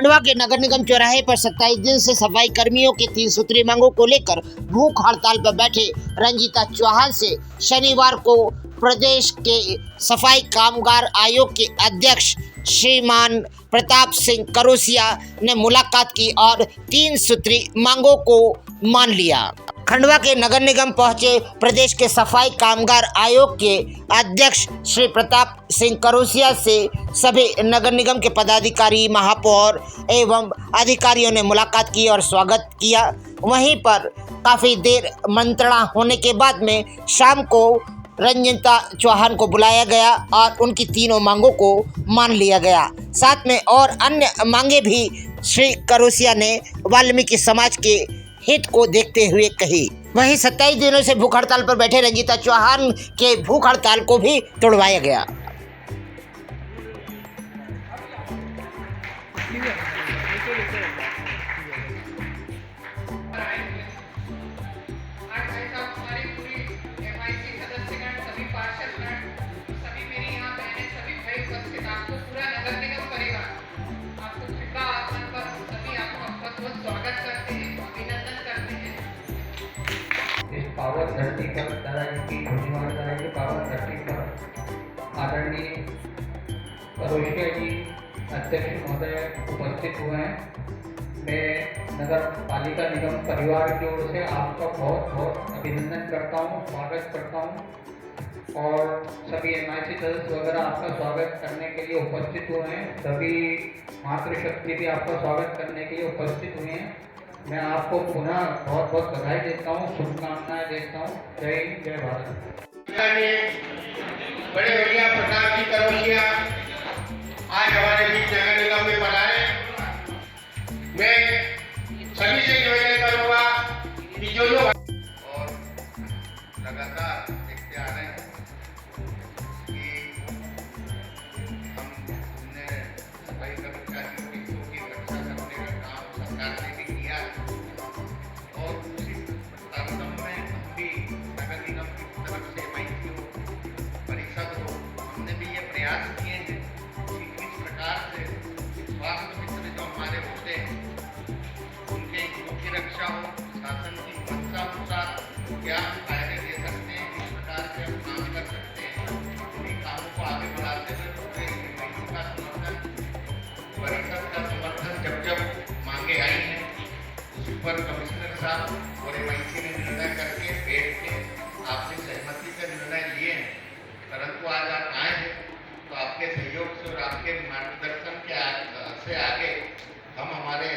खंडवा के नगर निगम चौराहे पर 27 दिन से सफाई कर्मियों के 3 सूत्री मांगों को लेकर भूख हड़ताल पर बैठे रंजीता चौहान से शनिवार को प्रदेश के सफाई कामगार आयोग के अध्यक्ष श्रीमान प्रताप सिंह करोसिया ने मुलाकात की और 3 सूत्री मांगों को मान लिया। खंडवा के नगर निगम पहुंचे प्रदेश के सफाई कामगार आयोग के अध्यक्ष श्री प्रताप सिंह करोसिया से सभी नगर निगम के पदाधिकारी, महापौर एवं अधिकारियों ने मुलाकात की और स्वागत किया। वहीं पर काफ़ी देर मंत्रणा होने के बाद में शाम को रंजीता चौहान को बुलाया गया और उनकी तीनों मांगों को मान लिया गया। साथ में और अन्य मांगे भी श्री करोसिया ने वाल्मीकि समाज के हित को देखते हुए कही। वहीं 27 दिनों से भूख हड़ताल पर बैठे रंजीता चौहान के भूख हड़ताल को भी तोड़वाया गया। पावर 30 पर की घोषणा कराएंगे। पावर 30 पर आदरणीय करोसिया जी अध्यक्ष महोदय उपस्थित हुए हैं। मैं नगर पालिका निगम परिवार की ओर से आपका बहुत बहुत अभिनंदन करता हूँ, स्वागत करता हूँ और सभी MIC सदस्य वगैरह आपका स्वागत करने के लिए उपस्थित हुए हैं। सभी मातृशक्ति भी आपका स्वागत करने के लिए उपस्थित हुए हैं। मैं आपको पुनः बहुत बहुत बधाई देता हूँ, शुभकामनाएं देता हूँ। जय हिंद, जय भारत। बड़े बढ़िया प्रताप जी करोसिया आज हमारे बीच नगर निगम में पधारे। मैं सभी से निवेदन करूँगा कि जो और लगातार देखते आ रहे हैं कि हमने सफाई कर्मचारियों की हितों की रक्षा करने का काम सरकार ने भी किया और उसी कार्यक्रम में हम भी नगर निगम की तरफ से MIC परिषद हो हमने भी ये प्रयास किए हैं कि किस प्रकार से स्वास्थ्य मित्र जो हमारे होते हैं उनके हितों की रक्षा हो, शासन की मंशानुसार क्या फायदे दे सकते हैं, किस प्रकार से हम काम कर सकते हैं, उन्हीं कामों को आगे बढ़ाते हुए पूरे MIC का समर्थन, परिषद का समर्थन जब जब मांगे आई हैं उस पर कमिश्नर साहब और MIC ने निर्णय करके बैठ के आपसे सहमति का निर्णय लिए हैं। परंतु आज आप आए हैं तो आपके सहयोग से और आपके मार्गदर्शन से आगे हम हमारे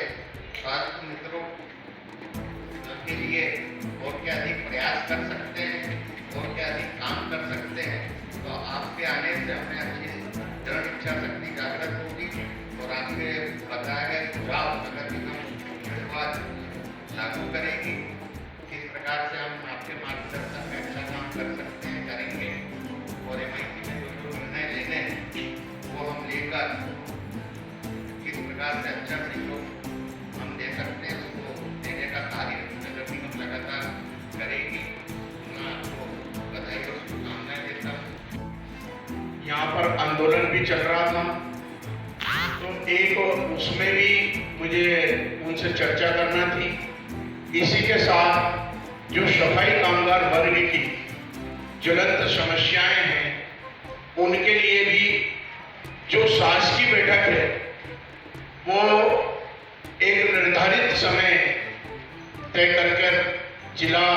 स्वास्थ्य मित्रों के लिए और क्या अधिक प्रयास कर सकते हैं और क्या अधिक काम कर सकते हैं। तो आपके आने से हमें अच्छी दृढ़ इच्छा शक्ति जागृत होगी और आपके बताए गए सुझाव नगर निगम लागू करेगी। किस प्रकार से हम आपके मार्गदर्शन में अच्छा काम कर सकते हैं, करेंगे और MIC में जो निर्णय लेने हैं वो हम लेकर किस प्रकार से अच्छा सहयोग हम दे सकते हैं उसको देने का कार्य नगर निगम लगातार करेगी। मैं आपको बधाई और शुभकामनाएं देता हूँ। यहाँ पर आंदोलन भी चल रहा था तो एक उसमें भी मुझे उनसे चर्चा करना थी। इसी के साथ जो सफाई कामगार वर्ग की ज्वलंत समस्याएं हैं उनके लिए भी जो शासकीय बैठक है वो एक निर्धारित समय तय कर जिला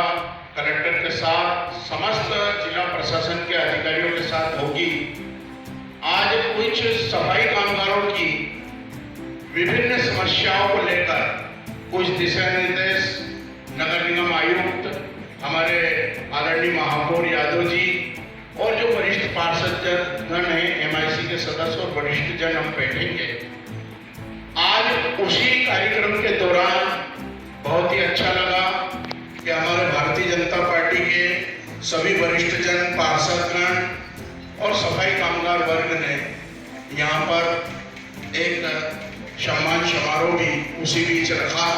कलेक्टर के साथ समस्त जिला प्रशासन के अधिकारियों के साथ होगी। आज कुछ सफाई कामगारों की विभिन्न समस्याओं को लेकर कुछ दिशा निर्देश नगर निगम आयुक्त हमारे आदरणीय महापौर यादव जी और जो वरिष्ठ पार्षद जन हैं, MIC के सदस्य और वरिष्ठ जन हम बैठेंगे। आज उसी कार्यक्रम के दौरान बहुत ही अच्छा लगा कि हमारे भारतीय जनता पार्टी के सभी वरिष्ठ जन, पार्षदगण और सफाई कामगार वर्ग ने यहाँ पर एक सम्मान समारोह भी उसी बीच रखा।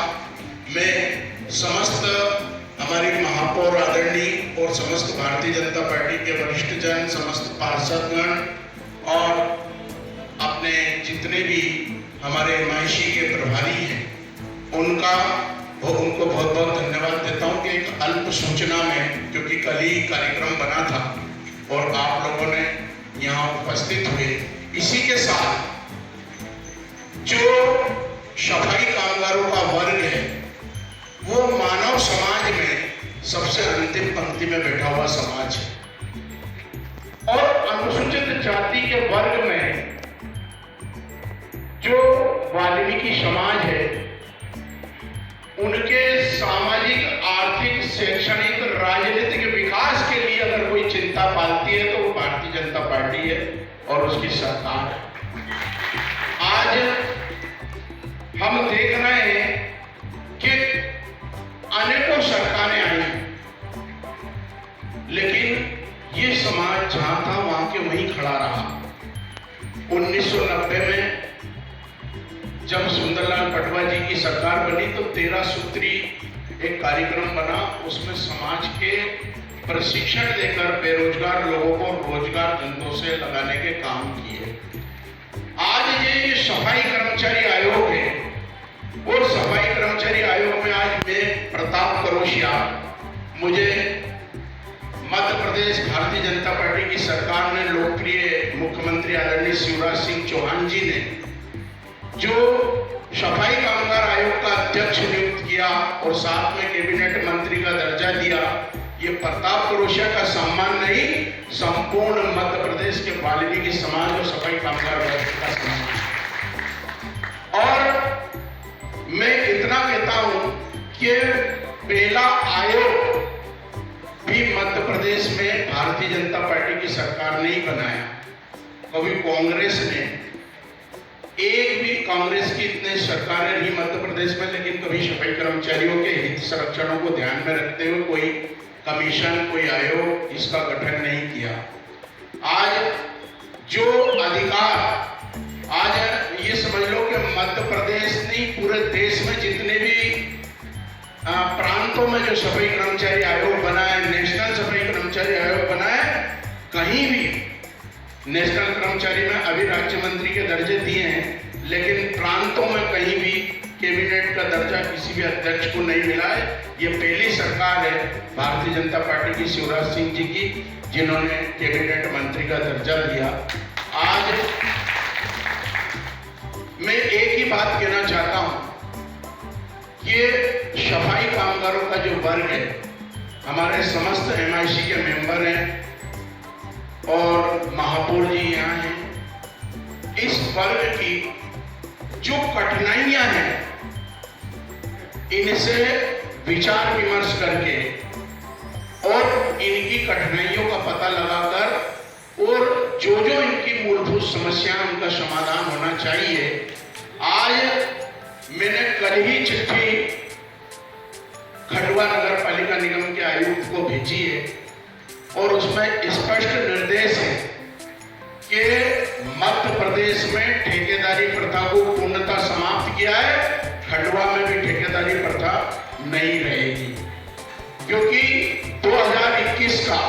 मैं समस्त हमारी महापौर आदरणीय और समस्त भारतीय जनता पार्टी के वरिष्ठ जन, समस्त पार्षदगण और अपने जितने भी हमारे एमआईसी के प्रभारी हैं, उनको बहुत बहुत धन्यवाद देता हूं कि एक अल्प सूचना में, क्योंकि कल ही कार्यक्रम बना था और आप लोगों ने यहाँ उपस्थित हुए। इसी के साथ जो सफाई कामगारों का वर्ग है वो मानव समाज में सबसे अंतिम पंक्ति में बैठा हुआ समाज है और अनुसूचित जाति के वर्ग में जो वाल्मीकि समाज है उनके सामाजिक, आर्थिक, शैक्षणिक, राजनीतिक विकास के लिए अगर कोई चिंता पालती है तो वो भारतीय जनता पार्टी है और उसकी सरकार है। आज हम देख रहे हैं कि अनेकों सरकारें आई, लेकिन ये समाज जहां था वहां के वहीं खड़ा रहा। 1990 में जब सुंदरलाल पटवा जी की सरकार बनी तो 13 सूत्री एक कार्यक्रम बना, उसमें समाज के प्रशिक्षण देकर बेरोजगार लोगों को रोजगार धंधों से लगाने के काम किए। आज ये सफाई कर्मचारी आयोग है और सफाई कर्मचारी आयोग में आज मैं प्रताप करोशिया, मुझे मध्य प्रदेश भारतीय जनता पार्टी की सरकार ने लोकप्रिय मुख्यमंत्री आदरणीय शिवराज सिंह चौहान जी ने जो सफाई कामगार आयोग का अध्यक्ष नियुक्त किया और साथ में कैबिनेट मंत्री का दर्जा दिया, ये प्रताप करोशिया का सम्मान नहीं, संपूर्ण मध्य प्रदेश के वाल्मीकि समाज और सफाई कामगार वर्ग का सम्मान। और मैं इतना कहता हूं कि पहला आयोग भी मध्य प्रदेश में भारतीय जनता पार्टी की सरकार ने ही बनाया। कभी कांग्रेस ने, एक भी कांग्रेस की इतने सरकारें नहीं मध्य प्रदेश में, लेकिन कभी सफाई कर्मचारियों के हित संरक्षणों को ध्यान में रखते हुए कोई कमीशन, कोई आयोग इसका गठन नहीं किया। आज जो अधिकार, आज ये समझ लो कि मध्य प्रदेश नहीं पूरे देश में जितने भी प्रांतों में जो सफाई कर्मचारी आयोग बना है, नेशनल सफाई कर्मचारी आयोग बना है, कहीं भी नेशनल कर्मचारी में अभी राज्य मंत्री के दर्जे दिए हैं, लेकिन प्रांतों में कहीं भी कैबिनेट का दर्जा किसी भी अध्यक्ष को नहीं मिला है। ये पहली सरकार है भारतीय जनता पार्टी की शिवराज सिंह जी की जिन्होंने कैबिनेट मंत्री का दर्जा दिया। आज मैं एक ही बात कहना चाहता हूं कि सफाई कामगारों का जो वर्ग है, हमारे समस्त एमआईसी के मेंबर हैं और महापौर जी यहाँ हैं, इस वर्ग की जो कठिनाइयां हैं इनसे विचार विमर्श करके और इनकी कठिनाइयों का पता लगाकर और जो जो इनकी मूलभूत समस्याएं उनका समाधान होना चाहिए। आज मैंने कल ही चिट्ठी खंडवा नगर पालिका निगम के आयुक्त को भेजी है और उसमें स्पष्ट निर्देश है कि मध्य प्रदेश में ठेकेदारी प्रथा को पूर्णतः समाप्त किया है, खंडवा में भी ठेकेदारी प्रथा नहीं रहेगी, क्योंकि 2021 का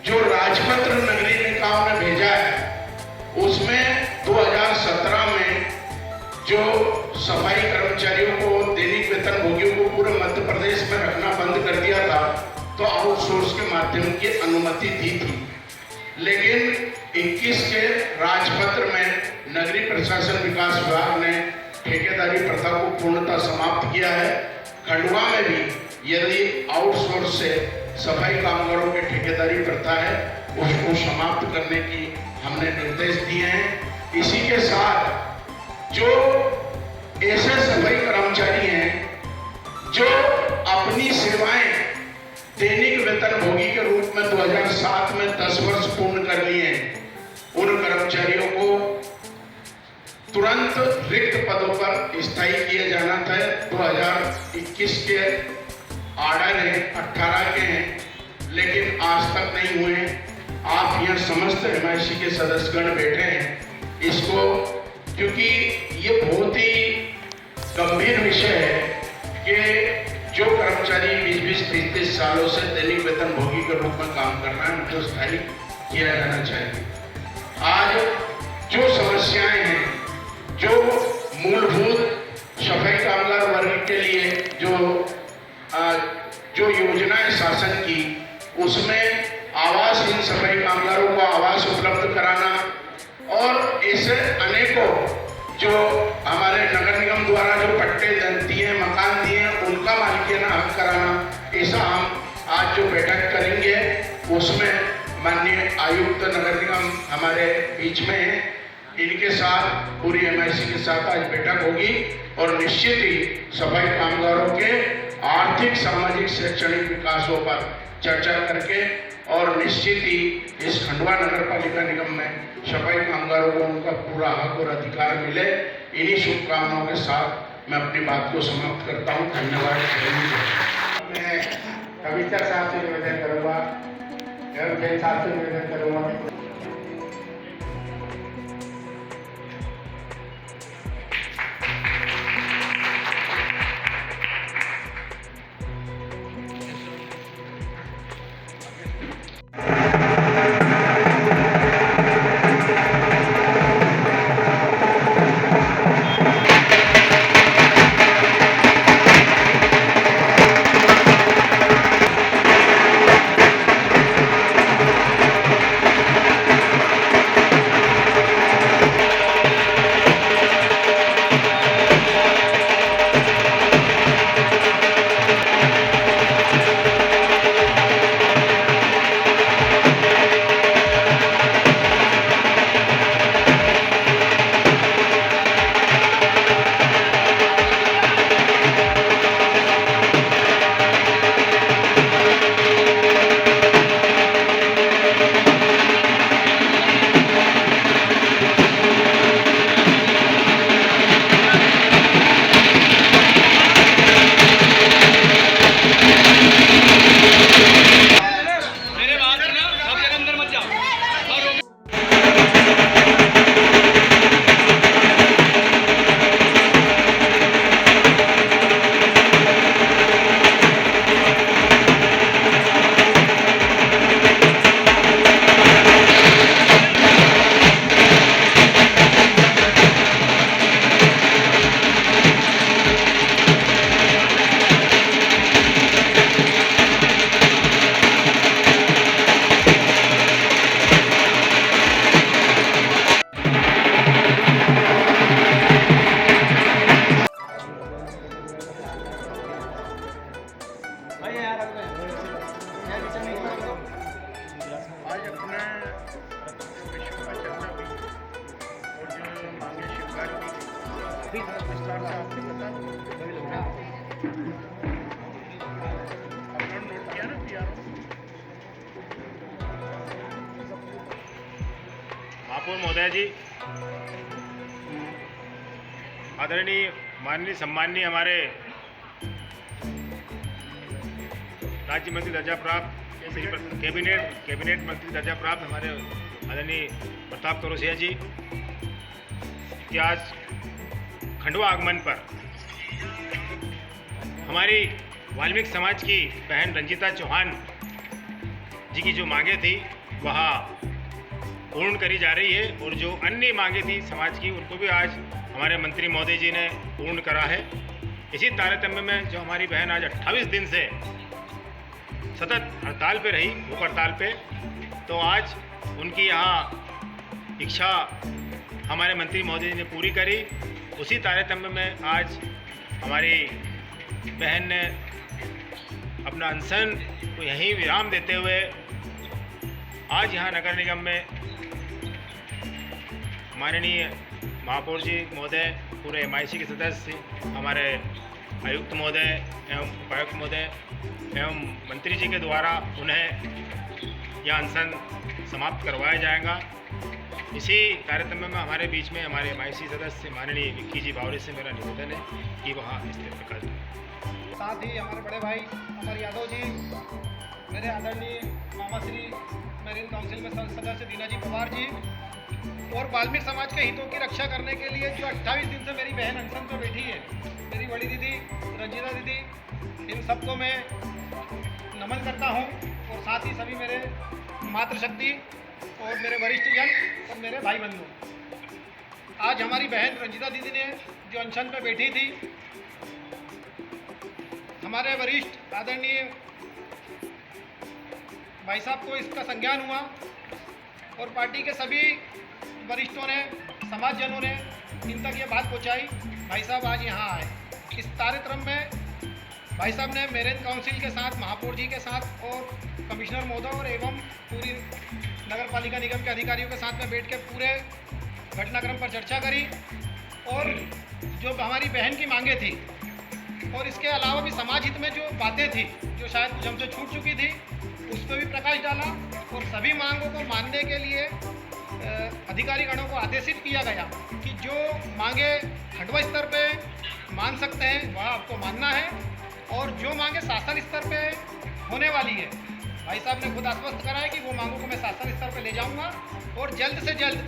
जो राजपत्र नगरीय निकायों ने भेजा है उसमें 2017 में जो सफाई कर्मचारियों को, दैनिक वेतन भोगियों को पूरे मध्य प्रदेश में रखना बंद कर दिया था तो आउटसोर्स के माध्यम की अनुमति दी थी, लेकिन 21 के राजपत्र में नगरीय प्रशासन विकास विभाग ने ठेकेदारी प्रथा को पूर्णतः समाप्त किया है। खंडवा में भी यदि आउटसोर्स से सफाई कामगारों की ठेकेदारी प्रथा है उसको समाप्त करने की हमने निर्देश दिए हैं। इसी के साथ जो ऐसे सफाई कर्मचारी हैं जो अपनी सेवाएं दैनिक वेतन भोगी के रूप में 2007 में 10 वर्ष पूर्ण कर लिए हैं, उन कर्मचारियों को तुरंत रिक्त पदों पर स्थायी किया जाना था। 2021 के आर्डर है, 18 के हैं, लेकिन आज तक नहीं हुए। आप यहाँ समस्त एमआईसी के सदस्यगण बैठे हैं, इसको क्योंकि ये बहुत ही गंभीर विषय है कि जो कर्मचारी 20-30 सालों से दैनिक वेतन भोगी के रूप में काम कर रहा है उनको स्थायी किया जाना चाहिए। आज जो समस्याएं हैं, जो शासन की, उसमें आवासहीन सफाई कामगारों को आवास उपलब्ध कराना और ऐसे अनेकों जो हमारे नगर निगम द्वारा जो पट्टे दिए, मकान दिए, उनका मालिकाना हक कराना। ऐसा हम आज जो बैठक करेंगे उसमें माननीय आयुक्त नगर निगम हमारे बीच में है, इनके साथ पूरी MIC के साथ आज बैठक होगी और निश्चित ही सफाई कामगारों के आर्थिक, सामाजिक, शैक्षणिक विकासों पर चर्चा करके और निश्चित ही इस खंडवा नगर पालिका निगम में सफाई कामगारों को उनका पूरा हक और अधिकार मिले, इन्हीं शुभकामनाओं के साथ मैं अपनी बात को समाप्त करता हूँ। धन्यवाद। मैं कविता साहब से निवेदन करूँगा, जैन साहब से निवेदन करूँगा। आज अपना विश्व का चर्चा भी और जो मांगे स्वीकार की विस्तार से आपने बता अपना नोट किया ना PR महापौर महोदय जी, आदरणीय माननीय सम्माननीय हमारे राज्य मंत्री दर्जा प्राप्त कैबिनेट मंत्री दर्जा प्राप्त हमारे आदरणीय प्रताप करोसिया जी कि आज खंडवा आगमन पर हमारी वाल्मीकि समाज की बहन रंजीता चौहान जी की जो मांगे थी वह पूर्ण करी जा रही है और जो अन्य मांगे थी समाज की उनको भी आज हमारे मंत्री महोदय जी ने पूर्ण करा है। इसी तारतम्य में जो हमारी बहन आज 28 दिन से सतत हड़ताल पे रही, भूख हड़ताल पे, तो आज उनकी यहाँ इच्छा हमारे मंत्री महोदय जी ने पूरी करी। उसी तारतम्य में आज हमारी बहन ने अपना अनशन को यहीं विराम देते हुए आज यहाँ नगर निगम में माननीय महापौर जी महोदय, पूरे MIC के सदस्य, हमारे आयुक्त महोदय एवं उपायुक्त महोदय एवं मंत्री जी के द्वारा उन्हें यह अनशन समाप्त करवाया जाएगा। इसी कार्यक्रम में हमारे बीच में हमारे MIC सदस्य माननीय विक्की जी बावरी से मेरा निवेदन है कि वह इस तरह कर दें। साथ ही हमारे बड़े भाई अमर यादव जी, मेरे आदरणीय मामा श्री मेरीन काउंसिल में सदस्य दीना जी पवार जी और वाल्मीकि समाज के हितों की रक्षा करने के लिए जो 28 दिन से मेरी बहन अनशन पर बैठी है, मेरी बड़ी दीदी रंजीता दीदी, इन सबको मैं नमन करता हूं और साथ ही सभी मेरे मातृशक्ति और मेरे वरिष्ठ जन और मेरे भाई बंधु। आज हमारी बहन रंजीता दीदी ने जो अनशन पर बैठी थी, हमारे वरिष्ठ आदरणीय भाई साहब को इसका संज्ञान हुआ और पार्टी के सभी वरिष्ठों ने, समाजजनों ने इन तक ये बात पहुंचाई। भाई साहब आज यहाँ आए। इस कार्यक्रम में भाई साहब ने मेरेन काउंसिल के साथ, महापौर जी के साथ और कमिश्नर महोदय और एवं पूरी नगर पालिका निगम के अधिकारियों के साथ में बैठ के पूरे घटनाक्रम पर चर्चा करी और जो हमारी बहन की मांगे थी और इसके अलावा भी समाज हित में जो बातें थी जो शायद कुछ हमसे छूट चुकी थी उस पर भी प्रकाश डाला और सभी मांगों को मानने के लिए अधिकारीगणों को आदेशित किया गया कि जो मांगे खंडवा स्तर पे मान सकते हैं वह आपको मानना है और जो मांगे शासन स्तर पे होने वाली है, भाई साहब ने खुद आश्वस्त कराया कि वो मांगों को मैं शासन स्तर पे ले जाऊंगा और जल्द से जल्द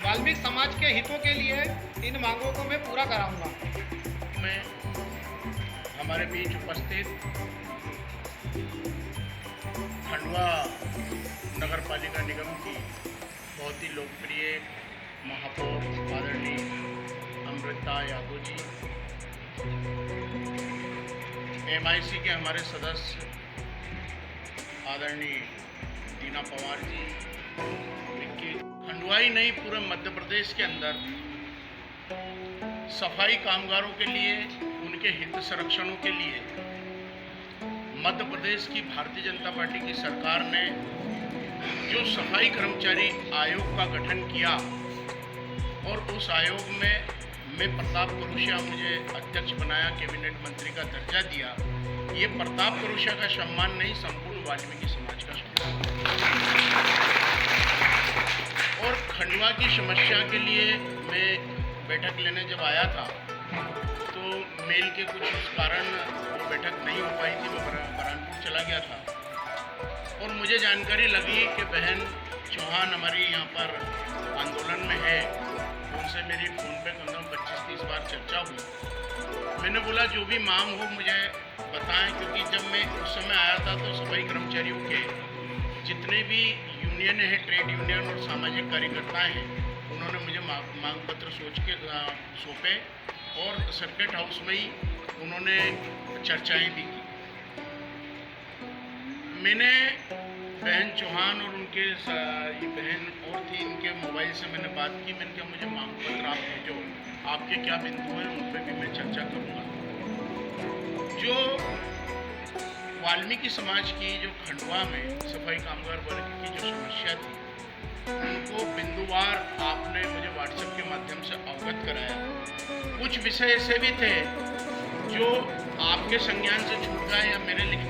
वाल्मीकि समाज के हितों के लिए इन मांगों को मैं पूरा कराऊंगा। में हमारे बीच उपस्थित खंडवा नगर पालिका निगम की बहुत ही लोकप्रिय महापौर आदरणीय अमृता यादव जी, MIC के हमारे सदस्य आदरणीय दीना पवार जी, खंडवा ही नहीं पूरे मध्य प्रदेश के अंदर सफाई कामगारों के लिए, उनके हित संरक्षणों के लिए मध्य प्रदेश की भारतीय जनता पार्टी की सरकार ने जो सफाई कर्मचारी आयोग का गठन किया और उस आयोग में मैं प्रताप करुषिया मुझे अध्यक्ष बनाया, कैबिनेट मंत्री का दर्जा दिया। ये प्रताप करुषिया का सम्मान नहीं, संपूर्ण वाल्मीकि समाज का सम्मान। और खंडवा की समस्या के लिए मैं बैठक लेने जब आया था तो मेल के कुछ कारण वो बैठक नहीं हो पाई थी, मैं बरहानपुर चला गया था और मुझे जानकारी लगी कि बहन चौहान हमारी यहाँ पर आंदोलन में है। उनसे मेरी फ़ोन पे कम से कम 25-30 बार चर्चा हुई। मैंने बोला जो भी मांग हो मुझे बताएं, क्योंकि जब मैं उस समय आया था तो सफाई कर्मचारियों के जितने भी यूनियन है, ट्रेड यूनियन और सामाजिक कार्यकर्ताएँ हैं, उन्होंने मुझे मांग पत्र सौंपे और सर्किट हाउस में ही उन्होंने चर्चाएं भी की। मैंने बहन चौहान और उनके ये बहन और थी, इनके मोबाइल से मैंने बात की। मैंने कहा मुझे मांग पत्र आप भेजो, आपके क्या बिंदु हैं उन पर भी मैं चर्चा करूँगा। जो वाल्मीकि समाज की जो खंडवा में सफाई कामगार वर्ग की जो समस्या थी उनको बिंदुवार आपने मुझे व्हाट्सएप के माध्यम से अवगत कराया। कुछ विषय ऐसे भी थे जो आपके संज्ञान से छूट गए या मेरे लिखे